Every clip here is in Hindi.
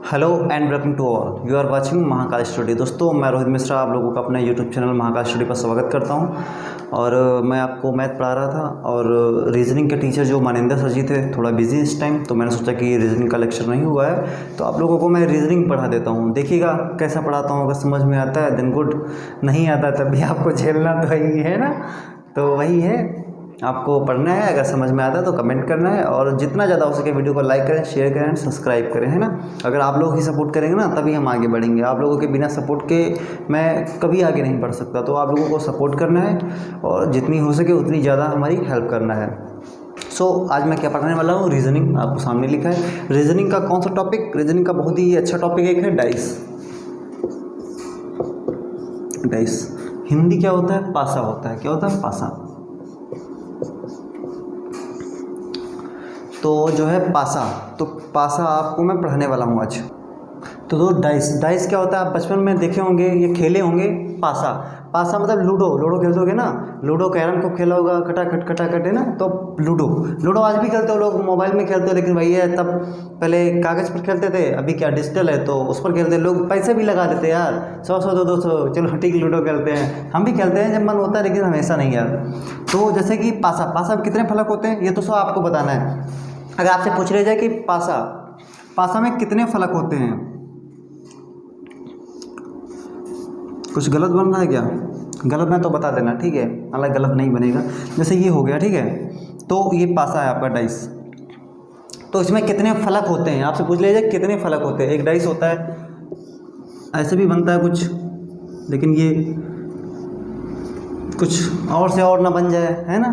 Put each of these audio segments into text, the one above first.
Hello and welcome to all, you are watching Mahakal study. दोस्तों, मैं रोहित मिश्रा आप लोगों का अपने यूट्यूब चैनल महाकाल स्टडी पर स्वागत करता हूं। और मैं आपको मैथ पढ़ा रहा था और रीजनिंग के टीचर जो मानिंदर सर जी थे थोड़ा बिजी इस टाइम, तो मैंने सोचा कि रीजनिंग का लेक्चर नहीं हुआ है तो आप लोगों को मैं रीजनिंग पढ़ा देता हूँ। देखिएगा कैसा पढ़ाता हूँ, अगर समझ में आता है देन गुड, नहीं आता तब भी आपको झेलना तो ही है ना। तो वही है, आपको पढ़ना है, अगर समझ में आता है तो कमेंट करना है और जितना ज़्यादा हो सके वीडियो को लाइक करें, शेयर करें एंड सब्सक्राइब करें, है ना। अगर आप लोग ही सपोर्ट करेंगे ना तभी हम आगे बढ़ेंगे। आप लोगों के बिना सपोर्ट के मैं कभी आगे नहीं बढ़ सकता। तो आप लोगों को सपोर्ट करना है और जितनी हो सके उतनी ज़्यादा हमारी हेल्प करना है। आज मैं क्या पढ़ाने वाला हूँ, रीजनिंग आपको सामने लिखा है। रीजनिंग का कौन सा टॉपिक, रीजनिंग का बहुत ही अच्छा टॉपिक एक है डाइस। डाइस हिंदी क्या होता है, पासा होता है। क्या होता है, पासा। तो जो है पासा, तो पासा आपको मैं पढ़ाने वाला हूँ आज। तो डाइस, डाइस क्या होता है, आप बचपन में देखे होंगे, ये खेले होंगे। पासा, पासा मतलब लूडो, लूडो खेलते होगे ना। लूडो कैरम को खेला होगा, खटाखट है ना। तो लूडो, लूडो आज भी खेलते हो लोग, मोबाइल में खेलते हो, लेकिन भैया तब पहले कागज़ पर खेलते थे, अभी क्या डिजिटल है तो उस पर खेलते हैं। लोग पैसे भी लगा देते हैं यार, 100 200, चलो ठीक लूडो खेलते हैं। हम भी खेलते हैं जब मन होता है, लेकिन हमेशा नहीं यार। तो जैसे कि पासा, पासा में कितने फलक होते हैं ये तो सब आपको बताना है। अगर आपसे पूछ लिया जाए कि पासा, पासा में कितने फलक होते हैं, कुछ गलत बन रहा है क्या? गलत है तो बता देना, ठीक है, हालांकि गलत नहीं बनेगा। जैसे ये हो गया, ठीक है, तो ये पासा है आपका डाइस। तो इसमें कितने फलक होते हैं, आपसे पूछ लिया जाए कितने फलक होते हैं। एक डाइस होता है, ऐसे भी बनता है कुछ, लेकिन ये कुछ और से और ना बन जाए, है ना।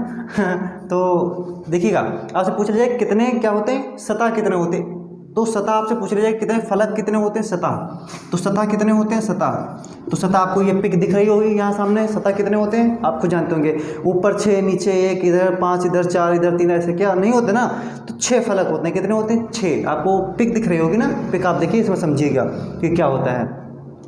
तो देखिएगा, आपसे पूछ लिया जाए कितने क्या होते हैं, सतह कितने होते हैं। तो सतह आपसे पूछ लिया जाए कितने फलक कितने होते हैं, सतह। तो सतह कितने होते हैं, सतह। तो सतह आपको ये पिक दिख रही होगी यहाँ सामने, सतह कितने होते हैं आप खुद जानते होंगे। ऊपर 6, नीचे 1, इधर 5, इधर 4, इधर 3, ऐसे क्या नहीं होते ना। तो 6 फलक होते हैं। कितने होते हैं, 6। आपको पिक दिख रही होगी ना, पिक आप देखिए, इसमें समझिएगा कि क्या होता है।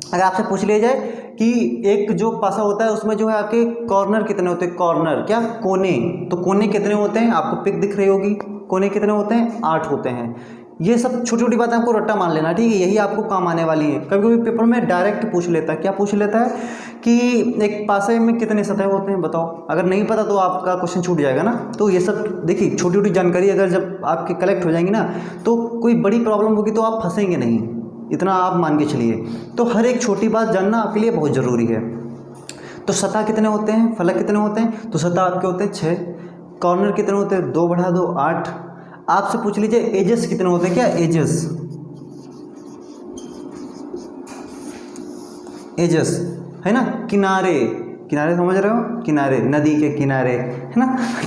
अगर आपसे पूछ लिया जाए कि एक जो पासा होता है उसमें जो है आपके कॉर्नर कितने होते हैं, कॉर्नर क्या, कोने। तो कोने कितने होते हैं, आपको पिक दिख रही होगी, कोने कितने होते हैं, 8 होते हैं। ये सब छोटी छोटी बातें आपको रट्टा मान लेना, ठीक है, यही आपको काम आने वाली है। कभी कभी पेपर में डायरेक्ट पूछ लेता है, क्या पूछ लेता है कि एक पासे में कितने सतह होते हैं बताओ। अगर नहीं पता तो आपका क्वेश्चन छूट जाएगा ना। तो ये सब देखिए छोटी छोटी जानकारी अगर जब आपके कलेक्ट हो जाएंगी ना, तो कोई बड़ी प्रॉब्लम होगी तो आप फंसेंगे नहीं, इतना आप मान के चलिए। तो हर एक छोटी बात जानना आपके लिए बहुत ज़रूरी है। तो सतह कितने होते हैं, फलक कितने होते हैं, तो सतह आपके होते हैं 6। कॉर्नर कितने होते हैं, 2 बढ़ा 2 8। आपसे पूछ लीजिए एजेस कितने होते हैं, क्या एजेस, एजेस है ना, किनारे, किनारे समझ रहे हो, किनारे, नदी के किनारे, है ना।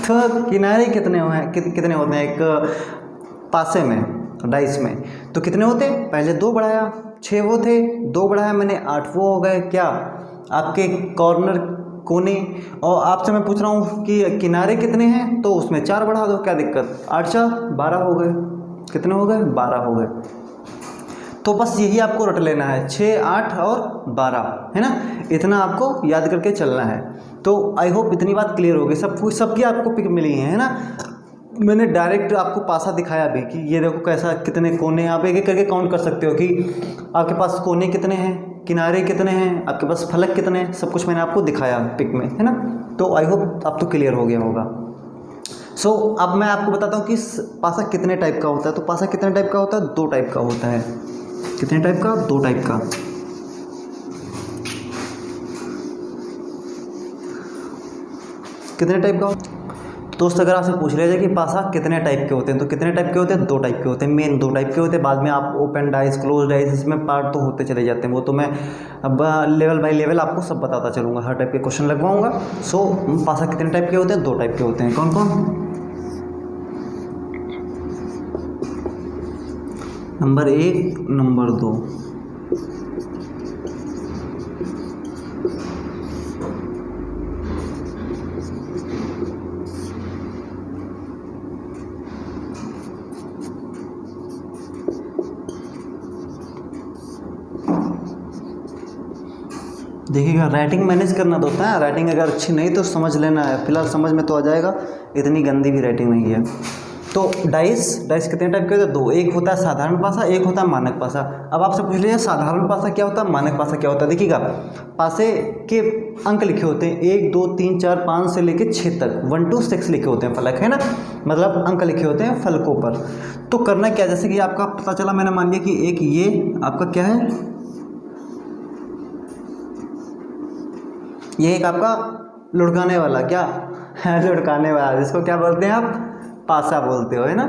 तो किनारे कितने कितने होते हैं एक पासे में, डाइस में। तो कितने होते हैं, पहले 2 बढ़ाया 6 वो थे, 2 बढ़ाया मैंने 8 वो हो गए, क्या आपके कॉर्नर, कोने। और आपसे मैं पूछ रहा हूँ कि किनारे कितने हैं, तो उसमें 4 बढ़ा दो, क्या दिक्कत, 8 4 12 हो गए। कितने हो गए, 12 हो गए। तो बस यही आपको रट लेना है, 6 8 और 12, है ना। इतना आपको याद करके चलना है। तो आई होप इतनी बात क्लियर हो गई, सबकी आपको पिक मिली है ना। मैंने डायरेक्ट आपको पासा दिखाया भी कि ये देखो कैसा, कितने कोने, आप एक एक करके काउंट कर सकते हो कि आपके पास कोने कितने हैं, किनारे कितने हैं, आपके पास फलक कितने हैं, सब कुछ मैंने आपको दिखाया पिक में, है ना। तो आई होप अब तो क्लियर हो गया होगा। अब मैं आपको बताता हूँ कि पासा कितने टाइप का होता है। तो पासा कितने टाइप का होता है, 2 टाइप का होता है। कितने टाइप का, 2 टाइप का। कितने टाइप का दोस्त, अगर आपसे पूछ लिया जाए कि पासा कितने टाइप के होते हैं, तो कितने टाइप के होते हैं, 2 टाइप के होते हैं, मेन 2 टाइप के होते हैं। बाद में आप ओपन डाइस, क्लोज डाइस, इसमें पार्ट तो होते चले जाते हैं, वो तो मैं अब लेवल बाय लेवल आपको सब बताता चलूँगा, हर टाइप के क्वेश्चन लगवाऊंगा। पासा कितने टाइप के होते हैं, 2 टाइप के होते हैं। कौन कौन, नंबर 1 नंबर 2। देखिएगा, राइटिंग मैनेज करना तो होता है, राइटिंग अगर अच्छी नहीं तो समझ लेना है, फिलहाल समझ में तो आ जाएगा, इतनी गंदी भी राइटिंग नहीं है। तो डाइस कितने टाइप के होते हैं? दो, एक होता है साधारण पासा, एक होता है मानक पासा। अब आपसे पूछ लीजिए साधारण पासा क्या होता है, मानक पासा क्या होता है। देखिएगा पासे के अंक लिखे होते हैं 1 2 3 4 5 से लेके 6 तक, 1 to 6 लिखे होते हैं फलक, है ना, मतलब अंक लिखे होते हैं फलकों पर। तो करना क्या, जैसे कि आपका पता चला, मैंने मान लिया कि एक ये आपका क्या है, ये एक आपका लुढ़काने वाला, क्या है, लुढ़काने वाला, जिसको क्या बोलते हैं आप, पासा बोलते हो, है ना।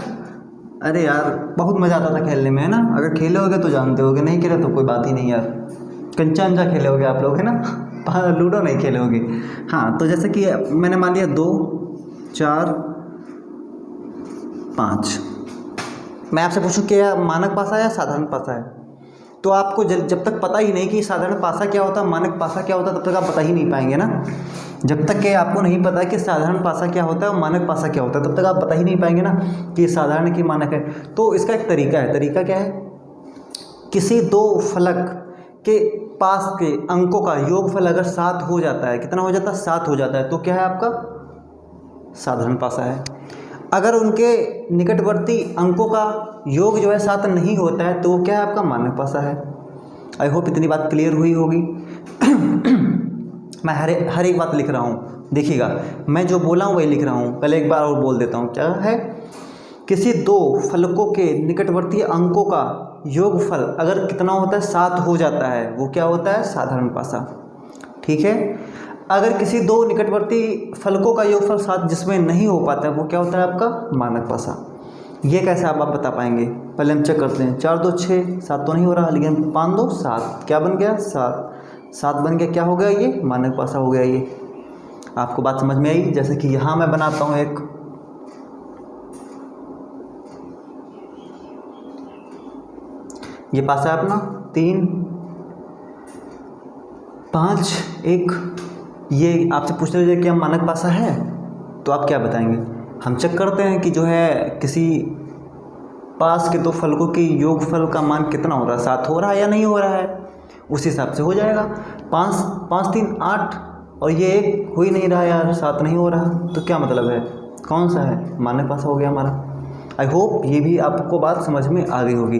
अरे यार बहुत मज़ा आता था खेलने में, है ना। अगर खेले होगे तो जानते होगे, नहीं खेले तो कोई बात ही नहीं यार। कंचा अंचा खेले होगे आप लोग, है ना, लूडो नहीं खेले होगे। हाँ, तो जैसे कि मैंने मान लिया 2 4 5, मैं आपसे पूछूं क्या मानक पासा है या साधारण पासा है, तो आपको जब तक पता ही नहीं कि साधारण पासा क्या होता है, मानक पासा क्या होता है, तब तक आप बता ही नहीं पाएंगे ना। जब तक कि आपको नहीं पता कि साधारण पासा क्या होता है और मानक पासा क्या होता है, तब तक आप बता ही नहीं पाएंगे ना कि साधारण की मानक है। तो इसका एक तरीका है, तरीका क्या है, किसी दो फलक के पास के अंकों का योगफल अगर 7 हो जाता है, कितना हो जाता है, 7 हो जाता है, तो क्या है आपका साधारण पासा है। अगर उनके निकटवर्ती अंकों का योग जो है 7 नहीं होता है, तो वो क्या है आपका मानक पासा है। आई होप इतनी बात क्लियर हुई होगी। मैं हर एक बात लिख रहा हूँ, देखिएगा मैं जो बोला हूँ वही लिख रहा हूँ। पहले एक बार और बोल देता हूँ, क्या है, किसी दो फलकों के निकटवर्ती अंकों का योगफल अगर कितना होता है, 7 हो जाता है, वो क्या होता है, साधारण पासा। ठीक है। अगर किसी दो निकटवर्ती फलकों का योगफल 7 जिसमें नहीं हो पाता है, वो क्या होता है आपका मानक पासा। ये कैसे आप बता पाएंगे, पहले हम चेक करते हैं। 4 2 6, 7 तो नहीं हो रहा, लेकिन 5 2 7, क्या बन गया, 7 बन गया, क्या हो गया, ये मानक पासा हो गया। ये आपको बात समझ में आई। जैसे कि यहाँ मैं बनाता हूँ एक, ये पासा है अपना 3 5 1, ये आपसे पूछ लीजिए कि हम मानक पासा है, तो आप क्या बताएंगे। हम चेक करते हैं कि जो है किसी पास के दो फलकों की योगफल का मान कितना हो रहा है, 7 हो रहा है या नहीं हो रहा है, उस हिसाब से हो जाएगा। 5 5 3 8, और ये एक हो ही नहीं रहा यार, 7 नहीं हो रहा, तो क्या मतलब है, कौन सा है, मानक पासा हो गया हमारा। आई होप ये भी आपको बात समझ में आ गई होगी।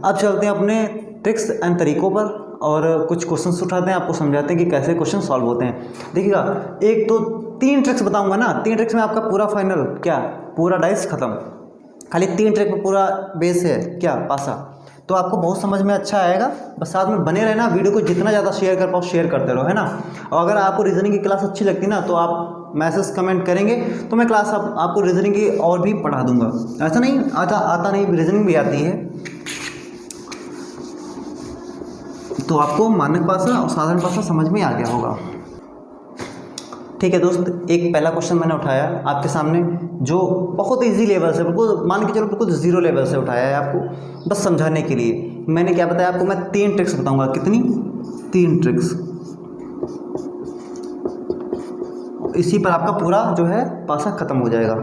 अब चलते हैं अपने ट्रिक्स एंड तरीकों पर और कुछ क्वेश्चंस उठाते हैं, आपको समझाते हैं कि कैसे क्वेश्चन सॉल्व होते हैं। देखिएगा 1 2 3 ट्रिक्स बताऊंगा ना, 3 ट्रिक्स में आपका पूरा फाइनल क्या, पूरा डाइस खत्म। खाली 3 ट्रिक में पूरा बेस है क्या, पासा। तो आपको बहुत समझ में अच्छा आएगा, बस साथ में बने रहना, वीडियो को जितना ज़्यादा शेयर कर पाओ शेयर करते रहो, है ना। और अगर आपको रीजनिंग की क्लास अच्छी लगती ना, तो आप मैसेज कमेंट करेंगे तो मैं क्लास आपको रीजनिंग की और भी पढ़ा दूंगा। ऐसा नहीं आता नहीं, रीजनिंग भी आती है। तो आपको मानक पासा और साधारण पासा समझ में आ गया होगा। ठीक है दोस्त, एक पहला क्वेश्चन मैंने उठाया आपके सामने, जो बहुत इजी लेवल से, बिल्कुल मान के चलो बिल्कुल 0 लेवल से उठाया है आपको, बस समझाने के लिए। मैंने क्या बताया आपको, मैं 3 ट्रिक्स बताऊंगा। कितनी, 3 ट्रिक्स। इसी पर आपका पूरा जो है पासा खत्म हो जाएगा,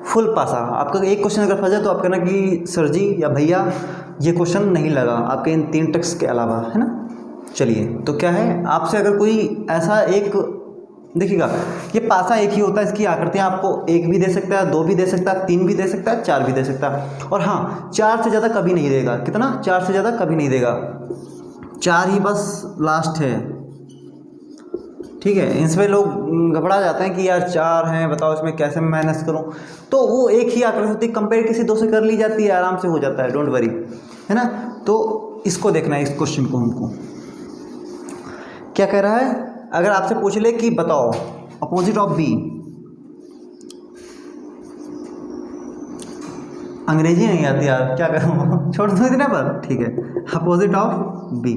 फुल पासा। आपका एक क्वेश्चन अगर फंस जाए तो आप कहना कि सर जी या भैया ये क्वेश्चन नहीं लगा आपके इन 3 ट्रिक्स के अलावा, है ना। चलिए, तो क्या है, आपसे अगर कोई ऐसा एक, देखिएगा ये पासा एक ही होता है, इसकी आकृतियाँ आपको 1 भी दे सकता है, 2 भी दे सकता है, 3 भी दे सकता है, 4 भी दे सकता है। और हाँ, 4 से ज़्यादा कभी नहीं देगा। कितना, 4 से ज़्यादा कभी नहीं देगा, 4 ही बस लास्ट है। ठीक है, इसमें लोग घबरा जाते हैं कि यार 4 हैं, बताओ इसमें कैसे मैं मैनेज करूं। तो वो एक ही आकृति होती है, कंपेयर किसी 2 से कर ली जाती है, आराम से हो जाता है, डोंट वरी, है ना। तो इसको देखना है, इस क्वेश्चन को हमको क्या कह रहा है। अगर आपसे पूछ ले कि बताओ अपोजिट ऑफ बी, अंग्रेजी नहीं आती यार, क्या करूँ, छोड़ दो इतने पर, ठीक है। अपोजिट ऑफ बी,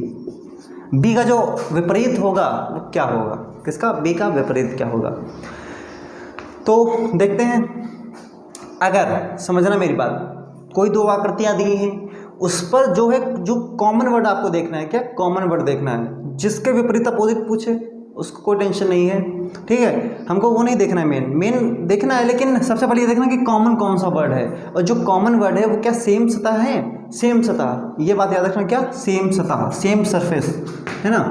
बी का जो विपरीत होगा वो क्या होगा, किसका, बी का विपरीत क्या होगा। तो देखते हैं। अगर समझना मेरी बात, कोई 2 आकृतियाँ दी हैं, उस पर जो है, जो कॉमन वर्ड आपको देखना है, क्या कॉमन वर्ड देखना है। जिसके विपरीत अपोजिट पूछे उसको कोई टेंशन नहीं है, ठीक है, हमको वो नहीं देखना है, मेन देखना है। लेकिन सबसे पहले ये देखना कि कॉमन कौन सा वर्ड है, और जो कॉमन वर्ड है वो क्या सेम सतह है, सेम सतह, ये बात याद रखना, क्या सेम सतह, सेम सरफेस, है ना।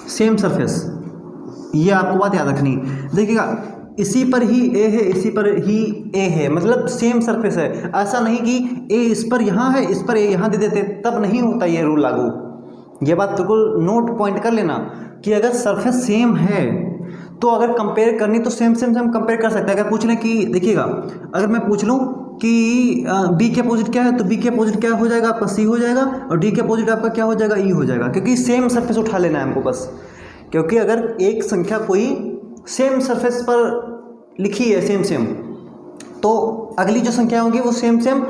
सेम सरफेस, ये आपको बात याद रखनी। देखिएगा इसी पर ही ए है, इसी पर ही ए है, मतलब सेम सरफेस है। ऐसा नहीं कि ए इस पर यहाँ है, इस पर ए यहाँ दे देते, तब नहीं होता ये रूल लागू। ये बात बिल्कुल नोट पॉइंट कर लेना कि अगर सरफेस सेम है तो अगर कंपेयर करनी तो सेम सेम सेम कंपेयर कर सकते हैं। अगर पूछ लें कि देखिएगा अगर मैं पूछ लूँ कि बी के अपोजिट क्या है, तो बी के अपोजिट क्या हो जाएगा आपका, सी हो जाएगा, और डी के अपोजिट आपका क्या हो जाएगा, ई हो जाएगा, क्योंकि सेम सरफेस उठा लेना है हमको बस। क्योंकि अगर एक संख्या कोई सेम सरफेस पर लिखी है सेम सेम, तो अगली जो संख्या होगी वो सेम सेम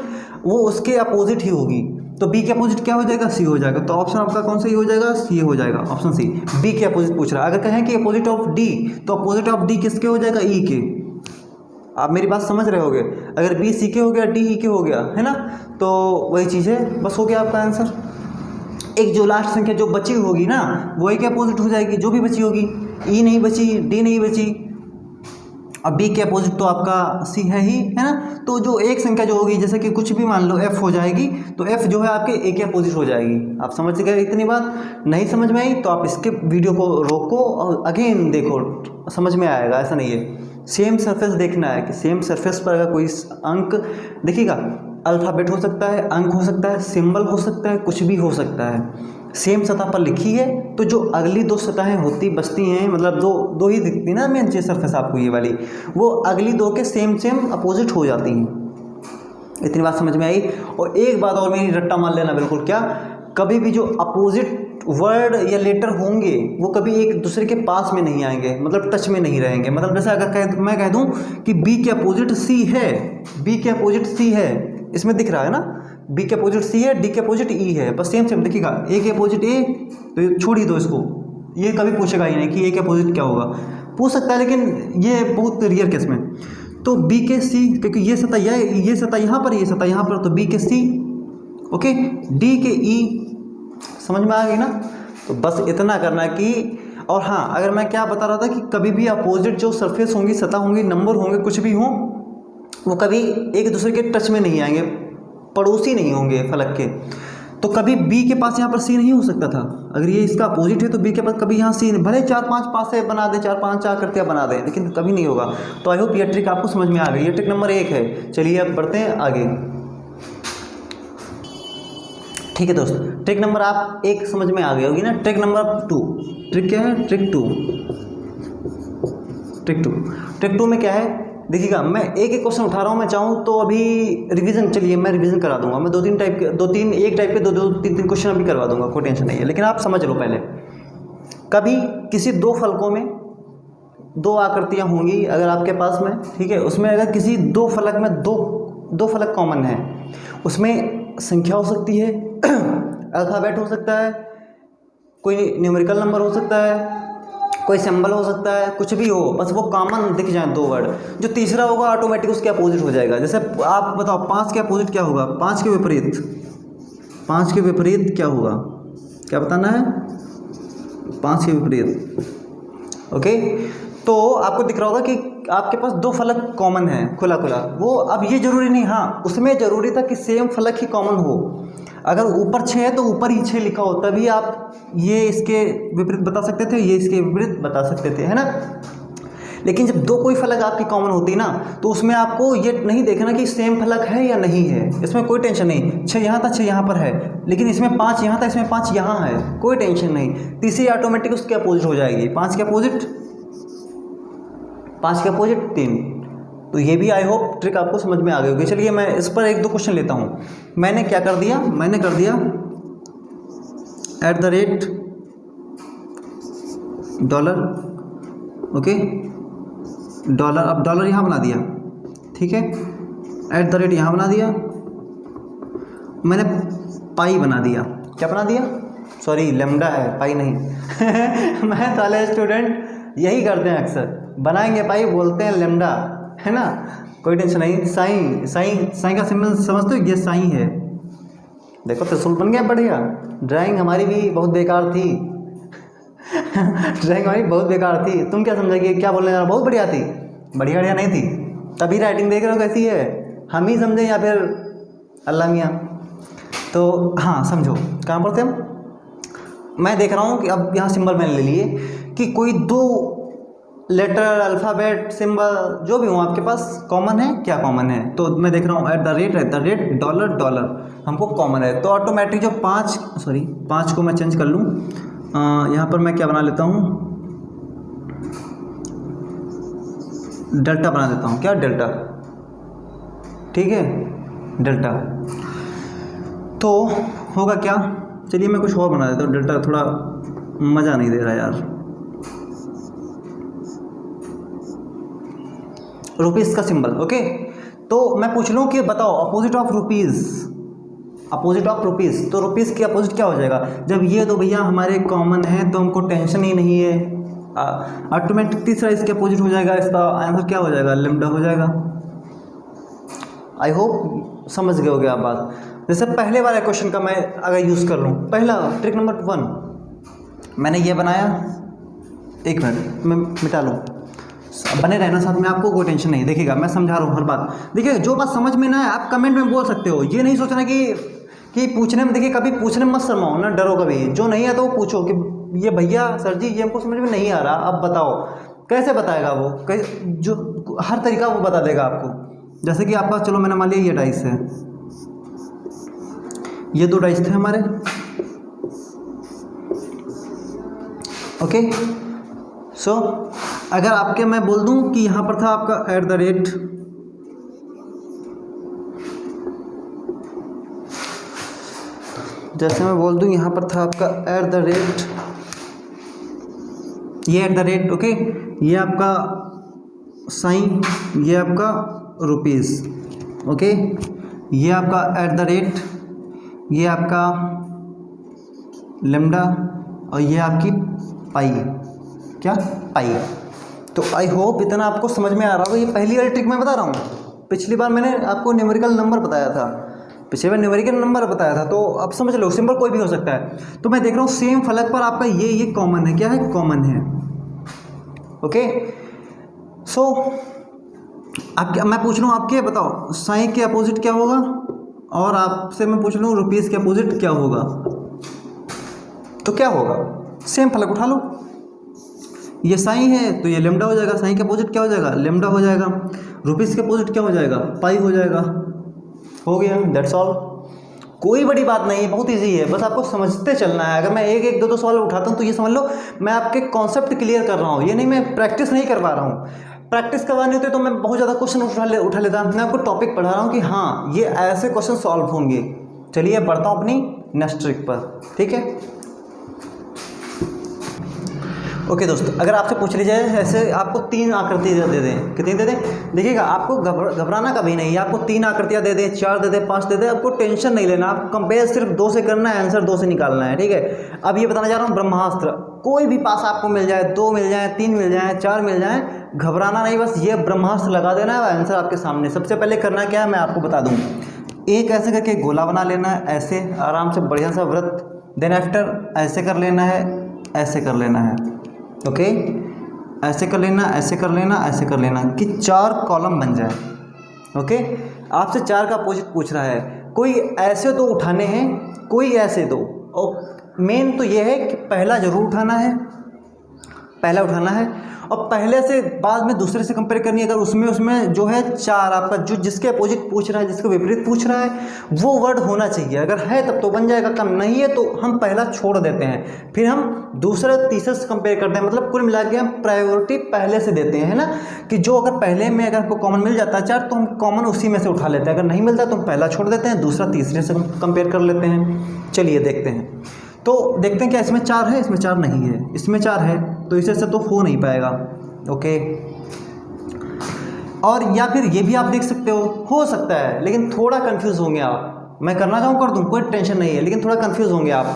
वो उसके अपोजिट ही होगी। तो बी के अपोजिट क्या हो जाएगा, सी हो जाएगा। तो ऑप्शन आपका कौन सा ही हो जाएगा, सी हो जाएगा, ऑप्शन सी। बी के अपोजिट पूछ रहा है। अगर कहें कि अपोजिट ऑफ डी, तो अपोजिट ऑफ डी किसके हो जाएगा, ई के। आप मेरी बात समझ रहे होगे। अगर बी सी के हो गया, डी ई के हो गया, है ना, तो वही चीज़ है, बस हो गया आपका आंसर। एक जो लास्ट संख्या जो बची होगी ना वो ए के अपोजिट हो जाएगी, जो भी बची होगी। ई नहीं बची, डी नहीं बची, अब बी के अपोजिट तो आपका सी है ही, है ना। तो जो एक संख्या जो होगी, जैसे कि कुछ भी मान लो एफ हो जाएगी, तो एफ जो है आपके ए के अपोजिट हो जाएगी। आप समझ गए इतनी बात? नहीं समझ में आई तो आप इसके वीडियो को रोको और अगेन देखो, समझ में आएगा। ऐसा नहीं है, सेम सरफेस देखना है कि सेम सरफेस पर अगर कोई अंक देखिएगा, अल्फ़ाबेट हो सकता है, अंक हो सकता है, सिंबल हो सकता है, कुछ भी हो सकता है, सेम सतह पर लिखी है, तो जो अगली दो सतहें होती बचती हैं, मतलब दो ही दिखती ना मेन चीज सरफेस आपको ये वाली, वो अगली दो के सेम सेम अपोजिट हो जाती हैं। इतनी बात समझ में आई। और एक बात और मेरी रट्टा मान लेना बिल्कुल, क्या कभी भी जो अपोजिट वर्ड या लेटर होंगे वो कभी एक दूसरे के पास में नहीं आएंगे, मतलब टच में नहीं रहेंगे। मतलब जैसे अगर मैं कह दूं कि बी के अपोजिट सी है, बी के अपोजिट सी है, इसमें दिख रहा है ना, बी के अपोजिट सी है, डी के अपोजिट ई है, बस सेम सेम देखिएगा। ए के अपोजिट ए, तो छोड़ ही दो इसको, ये कभी पूछेगा ही नहीं कि ए के अपोजिट क्या होगा। पूछ सकता है लेकिन ये बहुत रेयर केस में। तो बी के सी, क्योंकि ये सतह ये सतह यहाँ पर, ये सतह यहाँ पर, तो बी के सी, ओके, डी के ई, समझ में आ गई ना। तो बस इतना करना कि, और हाँ अगर मैं क्या बता रहा था कि कभी भी अपोजिट जो सरफेस होंगी, सतह होंगी, नंबर होंगे, कुछ भी हों, वो कभी एक दूसरे के टच में नहीं आएंगे, पड़ोसी नहीं होंगे फलक के। तो कभी बी के पास यहाँ पर सी नहीं हो सकता था। अगर ये इसका अपोजिट है तो बी के पास कभी यहाँ सी, भले 4-5 पास से बना दे, 4-5 करते बना दे, लेकिन कभी नहीं होगा। तो आई होप ये ट्रिक आपको समझ में आ गई। ये ट्रिक नंबर 1 है। चलिए अब बढ़ते हैं आगे। ठीक है दोस्त, ट्रिक नंबर आप 1 समझ में आ गई होगी ना। ट्रिक नंबर 2, ट्रिक क्या है, ट्रिक 2, ट्रिक 2 में क्या है, देखिएगा मैं एक एक क्वेश्चन उठा रहा हूँ। मैं चाहूँ तो अभी रिवीजन, चलिए मैं रिवीजन करा दूंगा। मैं 2-3 टाइप के, 2-3 एक टाइप के 2-3 क्वेश्चन अभी करवा दूंगा, कोई टेंशन नहीं है। लेकिन आप समझ लो पहले, कभी किसी 2 फलकों में 2 आकृतियाँ होंगी अगर आपके पास में, ठीक है, उसमें अगर किसी 2 फलक में दो फलक कॉमन है, उसमें संख्या हो सकती है, अल्फ़ाबेट हो सकता है, कोई न्यूमेरिकल नंबर हो सकता है, कोई सिंबल हो सकता है, कुछ भी हो, बस वो कॉमन दिख जाए 2 वर्ड। जो तीसरा होगा ऑटोमेटिक उसके अपोजिट हो जाएगा। जैसे आप बताओ 5 के अपोजिट क्या होगा, 5 के विपरीत, 5 के विपरीत क्या होगा, क्या बताना है, 5 के विपरीत। ओके, तो आपको दिख रहा होगा कि आपके पास 2 फलक कॉमन है, खुला खुला। वो अब ये जरूरी नहीं, हाँ उसमें जरूरी था कि सेम फलक ही कॉमन हो। अगर ऊपर 6 है तो ऊपर ही 6 लिखा हो, तभी आप ये इसके विपरीत बता सकते थे, ये इसके विपरीत बता सकते थे, है ना। लेकिन जब 2 कोई फलक आपकी कॉमन होती ना, तो उसमें आपको ये नहीं देखना कि सेम फलक है या नहीं है, इसमें कोई टेंशन नहीं। 6 यहाँ था, 6 यहाँ पर है, लेकिन इसमें 5 यहाँ था, इसमें 5 यहाँ है, कोई टेंशन नहीं। तीसरी ऑटोमेटिक उसके अपोजिट हो जाएगी, 5 के अपोजिट 3। तो ये भी आई होप ट्रिक आपको समझ में आ गई होगी। चलिए मैं इस पर 1-2 क्वेश्चन लेता हूँ। मैंने क्या कर दिया, मैंने कर दिया $, ओके, डॉलर, अब डॉलर यहाँ बना दिया, ठीक है, @ यहाँ बना दिया, मैंने पाई बना दिया। क्या बना दिया, सॉरी लेमडा है, पाई नहीं मैथ वाले स्टूडेंट यही करते हैं अक्सर, बनाएंगे पाई बोलते हैं लेमडा, है ना, कोई टेंशन नहीं। साइन का सिंबल समझते हो, ये साइन है। देखो त्रिशूल बन गया बढ़िया। ड्राइंग हमारी भी बहुत बेकार थी ड्राइंग हमारी बहुत बेकार थी, तुम क्या समझोगे, क्या बोलने जा रहा, बहुत बढ़िया थी, बढ़िया नहीं थी, तभी राइटिंग देख रहे हो कैसी है, हम ही समझें या फिर अल्लाह मियाँ। तो हाँ समझो कहाँ पर थे हम। मैं देख रहा हूँ कि अब यहाँ सिंबल मैंने ले लिए कि कोई 2 लेटर, अल्फ़ाबेट, सिंबल जो भी हो आपके पास कॉमन है, क्या कॉमन है? तो मैं देख रहा हूँ एट द रेट, डॉलर, हमको कॉमन है। तो ऑटोमेटिक जो 5 को मैं चेंज कर लूँ, यहाँ पर मैं क्या बना लेता हूँ, डेल्टा बना देता हूँ। क्या? डेल्टा। ठीक है, डेल्टा। तो होगा क्या, चलिए मैं कुछ और बना देता हूँ। डेल्टा थोड़ा मज़ा नहीं दे रहा यार। रुपीज़ का सिंबल। ओके, तो मैं पूछ लूँ कि बताओ अपोजिट ऑफ रुपीज़, तो रुपीज़ की अपोजिट क्या हो जाएगा? जब ये तो भैया हमारे कॉमन है तो हमको टेंशन ही नहीं है, ऑटोमेटिक तीसरा इसके अपोजिट हो जाएगा। इसका आंसर क्या हो जाएगा? लैम्डा हो जाएगा। आई होप समझ गए होगे आप बात। जैसे पहले वाले क्वेश्चन का मैं अगर यूज़ कर लूँ, पहला ट्रिक नंबर 1 मैंने ये बनाया, 1 मिनट मैं मिटा लूँ, बने रहना साथ में, आपको कोई टेंशन नहीं। देखिएगा मैं समझा रहा हूँ हर बात। देखिए जो बात समझ में ना आए आप कमेंट में बोल सकते हो, ये नहीं सोचना कि पूछने में, देखिए कभी पूछने में मत शर्माओ ना, डरो कभी। जो नहीं है तो वो पूछो कि ये भैया सर जी ये हमको समझ में नहीं आ रहा, अब बताओ। कैसे बताएगा वो? जो हर तरीका वो बता देगा आपको। जैसे कि आपका, चलो मैंने मान लिया ये डाइस है, ये 2 डाइस थे हमारे। ओके, सो अगर आपके मैं बोल दूं कि यहाँ पर था आपका एट द रेट, जैसे मैं बोल दूं यहाँ पर था आपका एट द रेट, ये एट द रेट, ओके, ये आपका साइन, ये आपका रुपीज़, ओके, ये आपका एट द रेट, ये आपका लैम्डा, और ये आपकी पाई। क्या? पाई। तो आई होप इतना आपको समझ में आ रहा होगा। ये पहली वाली ट्रिक मैं बता रहा हूँ, पिछली बार मैंने आपको न्यूमेरिकल नंबर बताया था, तो अब समझ लो सिंबल कोई भी हो सकता है। तो मैं देख रहा हूँ सेम फलक पर आपका ये कॉमन है। क्या है? कॉमन है। ओके, सो आप, मैं पूछ लूँ आपके, बताओ साइन के अपोजिट क्या होगा, और आपसे मैं पूछ लूँ रुपीज़ के अपोजिट क्या होगा, तो क्या होगा? सेम फलक उठा लो, ये साइन है तो ये लैम्डा हो जाएगा, साइन के अपोजिट क्या हो जाएगा? लैम्डा हो जाएगा। रुपीज़ के अपोजिट क्या हो जाएगा? पाई हो जाएगा। हो गया, दैट्स ऑल। कोई बड़ी बात नहीं है, बहुत इजी है, बस आपको समझते चलना है। अगर मैं एक दो सवाल उठाता हूँ तो ये समझ लो मैं आपके कॉन्सेप्ट क्लियर कर रहा हूँ, ये नहीं मैं प्रैक्टिस नहीं करवा रहा हूँ। प्रैक्टिस करवानी होती तो मैं बहुत ज़्यादा क्वेश्चन उठा लेता। मैं आपको टॉपिक पढ़ा रहा हूँ कि हाँ ये ऐसे क्वेश्चन सॉल्व होंगे। चलिए बढ़ता हूँ अपनी नेक्स्ट ट्रिक पर, ठीक है। ओके दोस्तों, अगर आपसे पूछ ली जाए ऐसे आपको 3 आकृति दे दें, कितनी दे दें? देखिएगा आपको घबराना कभी नहीं है। आपको 3 आकृतियाँ दे दें, 4 दे दें, 5 दे दें, आपको टेंशन नहीं लेना। आप कंपेयर सिर्फ 2 से करना है, आंसर 2 से निकालना है, ठीक है। अब ये बताना चाह रहा हूँ, ब्रह्मास्त्र कोई भी पास आपको मिल जाए, 2 मिल जाए, 3 मिल जाए, 4 मिल जाए, घबराना नहीं, बस ये ब्रह्मास्त्र लगा देना है, आंसर आपके सामने। सबसे पहले करना क्या है मैं आपको बता दूँ, एक ऐसे करके गोला बना लेना है, ऐसे आराम से बढ़िया सा वृत्त। देन आफ्टर ऐसे कर लेना है, ऐसे कर लेना है, ओके, ऐसे कर लेना, ऐसे कर लेना, ऐसे कर लेना, कि 4 कॉलम बन जाए। ओके, आपसे 4 का अपोजिट पूछ रहा है, कोई ऐसे 2 उठाने हैं, कोई ऐसे 2। और मेन तो ये है कि पहला जरूर उठाना है, पहला उठाना है, और पहले से बाद में दूसरे से कंपेयर करनी है। अगर उसमें जो है 4 आपका जो जिसके अपोजिट पूछ रहा है, जिसके विपरीत पूछ रहा है, वो वर्ड होना चाहिए। अगर है तब तो बन जाएगा, कम नहीं है तो हम पहला छोड़ देते हैं, फिर हम दूसरे तीसरे से कंपेयर करते हैं। मतलब कुल मिला के हम प्रायोरिटी पहले से देते हैं, है ना, कि जो अगर पहले में अगर हमको कॉमन मिल जाता है 4 तो हम कॉमन उसी में से उठा लेते हैं। अगर नहीं मिलता तो हम पहला छोड़ देते हैं, दूसरा तीसरे से कंपेयर कर लेते हैं। चलिए देखते हैं, तो देखते हैं क्या इसमें 4 है, इसमें 4 नहीं है, इसमें 4 है, तो इसे से तो हो नहीं पाएगा। ओके, और या फिर ये भी आप देख सकते हो सकता है, लेकिन थोड़ा कंफ्यूज होंगे आप। मैं करना चाहूँ कर दूँ, कोई टेंशन नहीं है, लेकिन थोड़ा कंफ्यूज होंगे आप।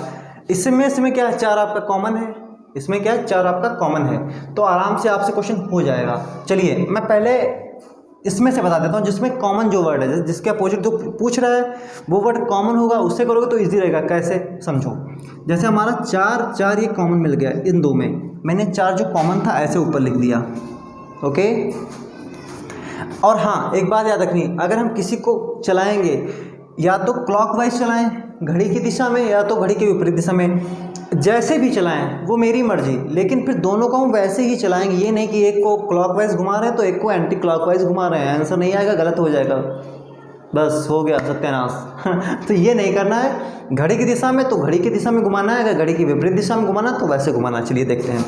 इसमें क्या है, 4 आपका कॉमन है, इसमें क्या है, 4 आपका कॉमन है, तो आराम से आपसे क्वेश्चन हो जाएगा। चलिए मैं पहले इसमें से बता देता हूँ, जिसमें कॉमन जो वर्ड है, जिसके अपोजिट जो पूछ रहा है वो वर्ड कॉमन होगा, उससे करोगे तो इजी रहेगा। कैसे समझो, जैसे हमारा 4 ये कॉमन मिल गया इन 2 में, मैंने 4 जो कॉमन था ऐसे ऊपर लिख दिया। ओके, और हाँ एक बात याद रखनी, अगर हम किसी को चलाएंगे या तो क्लॉकवाइज चलाएं घड़ी की दिशा में, या तो घड़ी के विपरीत दिशा में, जैसे भी चलाएं वो मेरी मर्जी, लेकिन फिर दोनों को हम वैसे ही चलाएंगे। ये नहीं कि एक को क्लॉकवाइज घुमा रहे हैं तो एक को एंटी क्लॉकवाइज घुमा रहे हैं, आंसर नहीं आएगा, गलत हो जाएगा, बस हो गया सत्यानाश। तो ये नहीं करना है। घड़ी की दिशा में तो घड़ी की दिशा में घुमाना है, अगर घड़ी की विपरीत दिशा में घुमाना तो वैसे घुमाना। चलिए देखते हैं,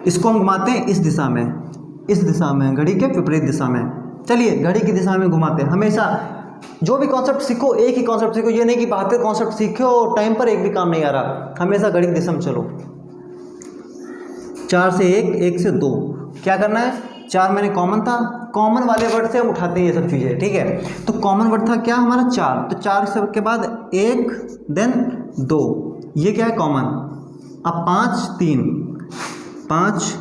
इसको हम घुमाते हैं इस दिशा में, इस दिशा में, घड़ी के विपरीत दिशा में। चलिए घड़ी की दिशा में घुमाते हैं। हमेशा जो भी कॉन्सेप्ट सीखो एक ही कॉन्सेप्ट सीखो, ये नहीं कि बहत्तर कॉन्सेप्ट सीखो और टाइम पर एक भी काम नहीं आ रहा। हमेशा घड़ी की दिशा में चलो। 4 से 1, 1 से 2, क्या करना है, 4 मैंने कॉमन था, कॉमन वाले वर्ड से हम उठाते हैं ये सब चीज़ें, ठीक है। तो कॉमन वर्ड था क्या हमारा 4, तो 4 के बाद 1 देन 2, ये क्या है कॉमन। अब 5 3, 5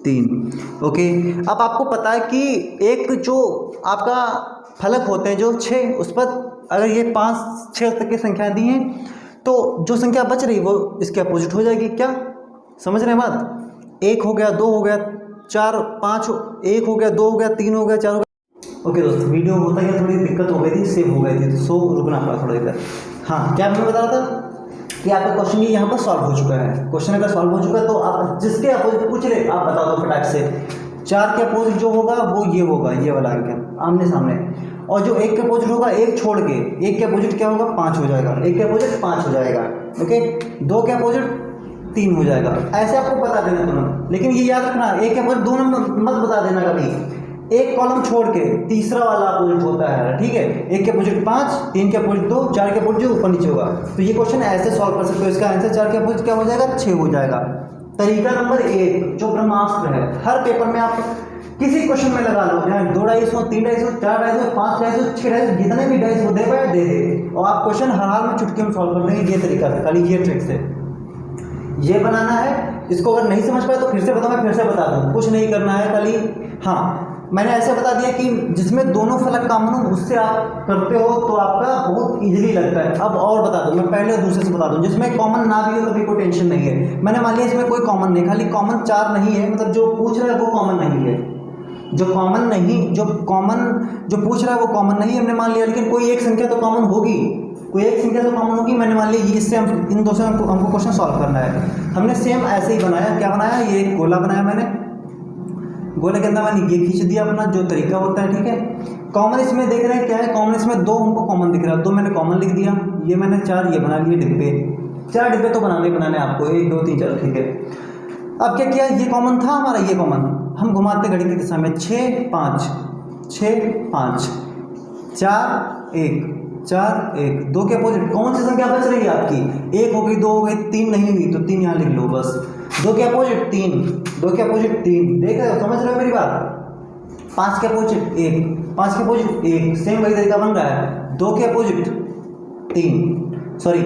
3, ओके। अब आपको पता है कि एक जो आपका फलक होते हैं जो 6, उस पर अगर ये 5 6 तक की संख्या दी हैं तो जो संख्या बच रही वो इसके अपोजिट हो जाएगी। क्या समझ रहे हैं बात। 1 हो गया, 2 हो गया, 4 5, 1 हो गया, 2 हो गया, 3 हो गया, 4 हो गया। ओके दोस्तों, वीडियो होता क्या थोड़ी दिक्कत हो गई थी, सेव हो गई थी, तो सो रुकना पड़ा थोड़ा देर। हाँ, क्या मैं बता रहा था कि आपका क्वेश्चन ये यहाँ पर सॉल्व हो चुका है। क्वेश्चन अगर सॉल्व हो चुका है तो आप जिसके अपोजिट पूछ रहे आप बता दो फटाक से। 4 के अपोजिट जो होगा वो ये होगा, ये वाला अंक आमने सामने, और जो 1 के अपोजिट होगा 1 छोड़ के 1 के अपोजिट क्या होगा 5 हो जाएगा, 1 के अपोजिट 5 हो जाएगा, ओके। 2 के अपोजिट 3 हो जाएगा। ऐसे आपको बता देना तुरंत, लेकिन ये याद रखना 1 के अपोजिट 2 नंबर मत बता देना कभी। एक कॉलम छोड़ के तीसरा वाला अपोजिट होता है, ठीक है। 1 के अपोजिट 5, 3 के अपोजिट 2, 4 के अपोजिट जो ऊपर नीचे होगा। तो ये क्वेश्चन ऐसे सॉल्व कर सकते हो। इसका आंसर 4 के अपोजिट क्या हो जाएगा 6 हो जाएगा। तरीका नंबर 1 जो ब्रह्मास्त्र है, हर पेपर में आप किसी क्वेश्चन में लगा लो, चाहे 2 डाइस हो, 3 डाइस हो, 4 डाइस हो, 5 डाइस हो, 6 डाइस, जितने भी डाइस हो दे पाए दे दे, और आप क्वेश्चन हर हाल में चुटकी में सॉल्व कर देंगे। ये तरीका है, खाली ये ट्रिक से ये बनाना है। इसको अगर नहीं समझ पाए तो फिर से बताओ, मैं फिर से बता दूँ, कुछ नहीं करना है खाली। हाँ, मैंने ऐसे बता दिया कि जिसमें दोनों फलक कॉमन हो उससे आप करते हो तो आपका बहुत इजीली लगता है। अब और बता दूं, मैं पहले दूसरे से बता दूं, जिसमें कॉमन ना भी हो तो भी कोई टेंशन नहीं है। मैंने मान लिया इसमें कोई कॉमन नहीं, खाली कॉमन 4 नहीं है, मतलब जो पूछ रहा है वो कॉमन नहीं है, जो कॉमन जो पूछ रहा है वो कॉमन नहीं है, हमने मान लिया। लेकिन कोई एक संख्या तो कॉमन होगी, कोई एक संख्या तो कॉमन होगी। मैंने मान लिया इससे हम इन दो से हमको क्वेश्चन सॉल्व करना है। हमने सेम ऐसे ही बनाया। क्या बनाया, ये एक गोला बनाया मैंने, गोले के अंदर मैंने ये खींच दिया अपना जो तरीका होता है, ठीक है। कॉमन इसमें देख रहे हैं क्या है, कॉमन इसमें 2 हमको कॉमन दिख रहा है, 2 मैंने कॉमन लिख दिया। ये मैंने 4 ये बना लिए डिब्बे, 4 डिब्बे तो बनाने आपको, 1 2 3 4, ठीक है। अब क्या किया, ये कॉमन था हमारा, ये कॉमन हम घुमाते घड़ी की दिशा में, 6 5 6 5 4 1 4 1, 2 के अपोजिट कौन सी संख्या बच रही है आपकी, 1 हो गई, 2 हो गई, 3 नहीं हुई तो 3 यहाँ लिख लो बस। 2 के अपोजिट 3, 2 के अपोजिट 3, देख रहे हो, समझ रहे हो मेरी बात। 5 के अपोजिट 1, 5 के अपोजिट 1, सेम वही तरीका बन रहा है। 2 के अपोजिट 3, सॉरी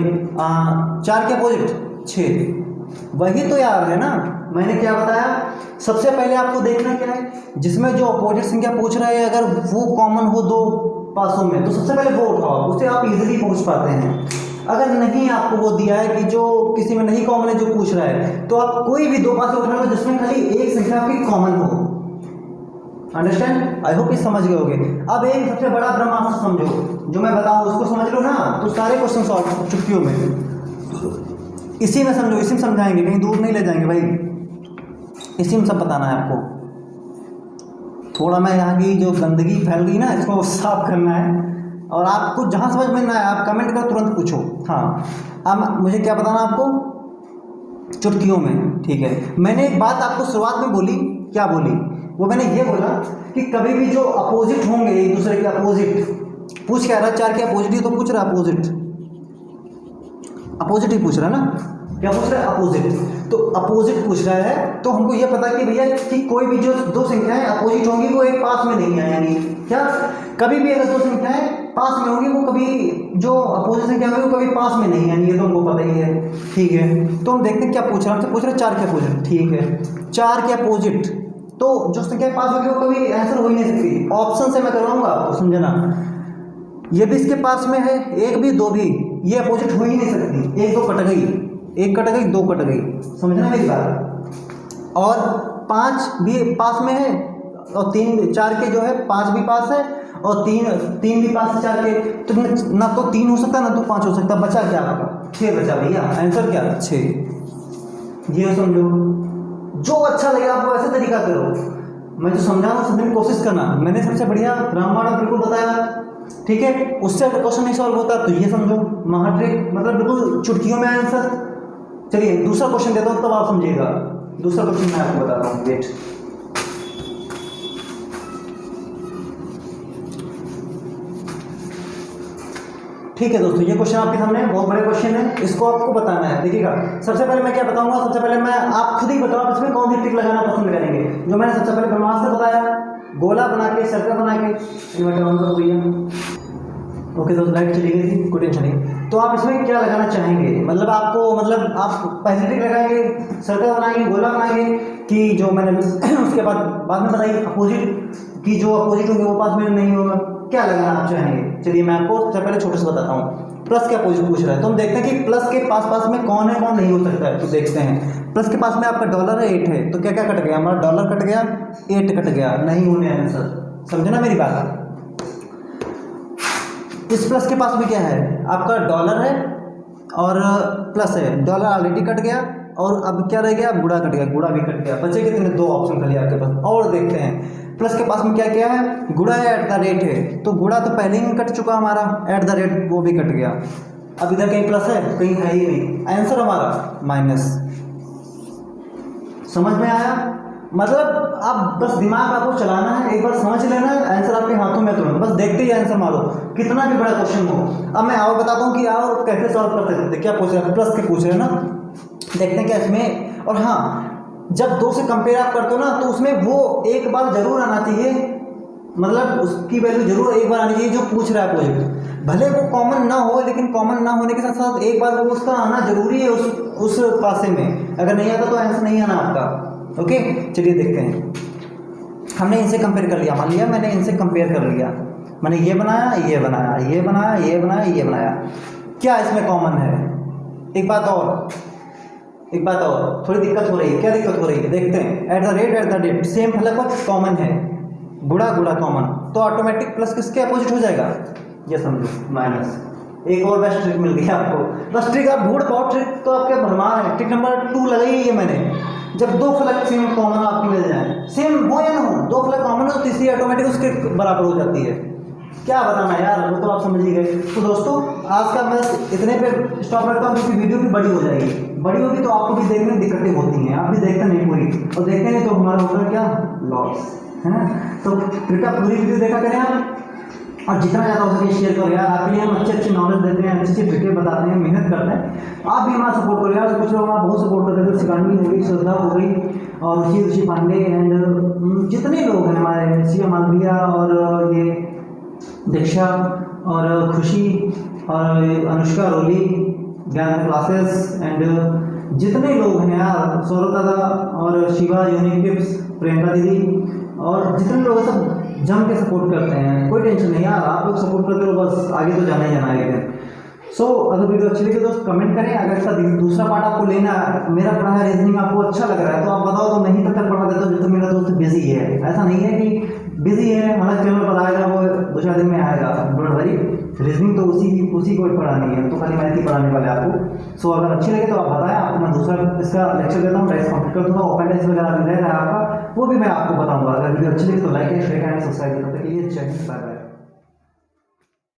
4 के अपोजिट 6, वही तो यार है ना। मैंने क्या बताया, सबसे पहले आपको देखना क्या है, जिसमें जो अपोजिट संख्या पूछ रहा है अगर वो कॉमन हो 2 पासों में तो सबसे पहले वो उठाओ, उससे आप इजीली पहुंच पाते हैं। अगर नहीं आपको वो दिया है कि जो किसी में नहीं कॉमन है जो पूछ रहा है, तो आप कोई भी 2 पासे उठा लो जिसमें खाली एक संख्या आपकी कॉमन हो। अंडरस्टैंड, आई होप इस समझ गए होगे। अब एक सबसे बड़ा ब्रह्मास्त्र समझो, जो मैं बताऊं उसको समझ लो ना, तो सारे क्वेश्चन सॉल्व चुटकियों में, इसी में समझो, इसी में समझाएंगे, कहीं दूर नहीं ले जाएंगे भाई, इसी में सब बताना है आपको। थोड़ा मैं यहाँ की जो गंदगी फैल गई ना, इसको साफ करना है। और आपको जहाँ समझ में ना आए आप कमेंट कर तुरंत पूछो। हाँ, अब मुझे क्या बताना आपको, चुटकियों में, ठीक है। मैंने एक बात आपको शुरुआत में बोली, क्या बोली, वो मैंने ये बोला कि कभी भी जो अपोजिट होंगे एक दूसरे के अपोजिट, पूछ क्या रहा, 4 के अपोजिट ही तो पूछ रहा, अपोजिट ही पूछ रहा है ना, क्या पूछ रहा है, अपोजिट। तो अपोजिट पूछ रहा है तो हमको ये पता कि भैया कि कोई भी जो 2 संख्याएं अपोजिट होंगी वो एक पास में नहीं आएंगी। क्या, कभी भी अगर 2 संख्याएं पास में होंगी वो कभी जो अपोजिट संख्या होगी वो कभी पास में नहीं आएंगी, ये तो हमको पता ही है, ठीक है। तो हम देखते हैं क्या पूछ रहा है, पूछ रहा है 4 के अपोजिट, ठीक है। 4 के अपोजिट तो जो संख्या पास होगी वो कभी आंसर हो ही नहीं सकती। ऑप्शन से मैं करवाऊंगा आपको, समझना, ये भी इसके पास में है, 1 भी 2 भी, ये अपोजिट हो ही नहीं सकती। 1 2 कट गई, 1 कट गई, 2 कट गई, समझना मेरी बात। और 5 भी पास में है, और 3 4 के जो है 5 भी पास है, और तीन भी 5 से 4 के, तो ना तो 3 हो सकता ना तो 5 हो सकता, बचा क्या आपका 6 बचा भैया, आंसर क्या 6। ये समझो, जो अच्छा लगे आप वैसे तरीका करो, मैं जो समझा रहा हूँ समझने की कोशिश करना। मैंने सबसे बढ़िया रामबाण बिल्कुल बताया, ठीक है, उससे अगर क्वेश्चन नहीं सॉल्व होता तो ये समझो महाट्रिक, मतलब बिल्कुल चुटकियों में आंसर। चलिए दूसरा क्वेश्चन देता हूँ तब आप समझिएगा। दूसरा क्वेश्चन मैं आपको बताता हूँ, वेट। ठीक है दोस्तों, ये क्वेश्चन आपके सामने बहुत बड़े क्वेश्चन है, इसको आपको बताना है। देखिएगा सबसे पहले मैं क्या बताऊंगा, सबसे पहले मैं आप खुद ही बताओ इसमें कौन सी ट्रिक लगाना पसंद करेंगे। जो मैंने सबसे पहले ब्रह्मास्त्र बताया, गोला बना के, सर्कल बना के, इन्वर्टर ऑन कर भैया। ओके दोस्त, लाइट चली गई थी, कोई टेंशन नहीं। तो आप इसमें क्या लगाना चाहेंगे, मतलब आपको, मतलब आप पहले ट्रिक लगाएंगे, सर्कल बनाएंगे, गोला बनाएंगे, कि जो मैंने उसके बाद में बताई अपोजिट, कि जो अपोजिट होंगे वो पास में नहीं होगा, क्या लगाना आप चाहेंगे। चलिए मैं आपको सबसे पहले छोटे से बताता हूँ। प्लस के अपोजिट पूछ रहा है, तो हम देखते हैं कि प्लस के पास में कौन है कौन नहीं हो सकता है। तो देखते हैं, प्लस के पास में आपका डॉलर है, 8 है, तो क्या क्या कट गया हमारा, डॉलर कट गया, 8 कट गया, नहीं होने आंसर। समझे ना मेरी बात। इस प्लस के पास में क्या है, आपका डॉलर है और प्लस है, डॉलर ऑलरेडी कट गया, और अब क्या रह गया, गुणा कट गया, गुणा भी कट गया, बचे कितने 2 ऑप्शन खाली आपके पास। और देखते हैं प्लस के पास में क्या क्या है, गुणा है, एट द रेट है, तो गुणा तो पहले ही कट चुका हमारा, एट द रेट वो भी कट गया। अब इधर कहीं प्लस है, कहीं है ही नहीं, आंसर हमारा माइनस। समझ में आया, मतलब आप बस दिमाग आपको चलाना है, एक बार समझ लेना है, आंसर आपके हाथों में तुरंत, बस देखते ही आंसर मारो, कितना भी बड़ा क्वेश्चन हो। अब मैं और बताता हूँ कि और कैसे सॉल्व कर सकते हैं। क्या पूछ रहे हैं, प्लस के पूछ रहे हैं ना, देखते हैं क्या इसमें। और हाँ, जब 2 से कंपेयर आप करते हो ना, तो उसमें वो एक बार जरूर आना चाहिए, मतलब उसकी वैल्यू जरूर एक बार आनी चाहिए जो पूछ रहा है प्रोजेक्ट, भले वो कॉमन ना हो, लेकिन कॉमन ना होने के साथ साथ एक बार वो उसका आना जरूरी है उस पासे में। अगर नहीं आता तो आंसर नहीं आना आपका। ओके, चलिए देखते हैं। हमने इनसे कंपेयर कर लिया, मान लिया मैंने इनसे कंपेयर कर लिया, मैंने ये बनाया, ये बनाया, ये बनाया, ये बनाया, ये बनाया, क्या इसमें कॉमन है। एक बात और, थोड़ी दिक्कत हो रही है। क्या दिक्कत हो रही है, देखते हैं। एट द रेट सेम फलक कॉमन है, गुणा गुणा कॉमन, तो ऑटोमेटिक प्लस किसके अपोजिट हो जाएगा, ये समझो माइनस। एक और बेस्ट ट्रिक मिल गई आपको, बस ट्रिक आप ढूंढ पाओ, ट्रिक तो आपके भरमार है। ट्रिक नंबर 2 लगाई है मैंने, जब 2 फलक सेम कॉमन आपकी मिल जाए, सेम हो या ना हो, 2 फलक कॉमन हो तो तीसरी ऑटोमेटिक उसके बराबर हो जाती है। क्या बताना यार, वो तो आप समझ ही गए। तो दोस्तों आज का मैं इतने पे स्टॉप रखता हूँ, क्योंकि वीडियो भी बड़ी हो जाएगी, बड़ी होगी तो आपको भी देखने में दिक्कतें होती हैं, आप भी देखते नहीं पूरी, और देखते नहीं तो हमारा होगा क्या, लॉस है ना। तो कृपया पूरी वीडियो देखा करें आप, और जितना ज़्यादा हो सके शेयर करो यार। आपके लिए हम अच्छी नॉलेज देते हैं, अच्छी ट्रिकें बताते हैं, मेहनत करते हैं, आप भी हमारा सपोर्ट करो यार। कुछ लोग हमारा बहुत सपोर्ट करते थे, शिवानी हो गई, श्रद्धा हो गई, और ऋषि पांडे, एंड जितने लोग हैं हमारे, शिव मालविया, और ये दीक्षा, और खुशी, और अनुष्का रोली, ज्ञान क्लासेस, एंड जितने लोग हैं यार, सौरभ दादा, और शिवा यूनिक टिप्स, प्रियंका दीदी, और जितने लोग सब जम के सपोर्ट करते हैं। कोई टेंशन नहीं यार, आप लोग सपोर्ट करते हो, बस आगे तो जाना ही जाना है। सो अगर वीडियो अच्छी लगी दोस्त कमेंट करें। अगर इसका दूसरा पार्ट आपको लेना है, मेरा पढ़ाया रीजनिंग आपको अच्छा लग रहा है तो आप बताओ, तो मैं ही तब तक पढ़ा देता हूँ जब तक मेरा दोस्त बिजी है। ऐसा नहीं है कि बिजी है, हमारा चैनल पर आएगा, वो 2-4 दिन में आएगा, डोंट वरी। रीजनिंग तो उसी को पढ़ानी है, तो खाली मैथ ही पढ़ाने वाले आपको। सो अगर अच्छी लगे तो आप बताएं, आपको मैं दूसरा इसका लेक्चर देता हूँ, टेस्ट कंप्लीट कर दूँगा, ओपन टेस्ट वगैरह भी रह रहा है आपका, वो भी मैं आपको बताऊँगा। अगर वीडियो अच्छी लगी तो लाइक शेयर करें, सब्सक्राइब करते के लिए जय हिंद, बाय बाय।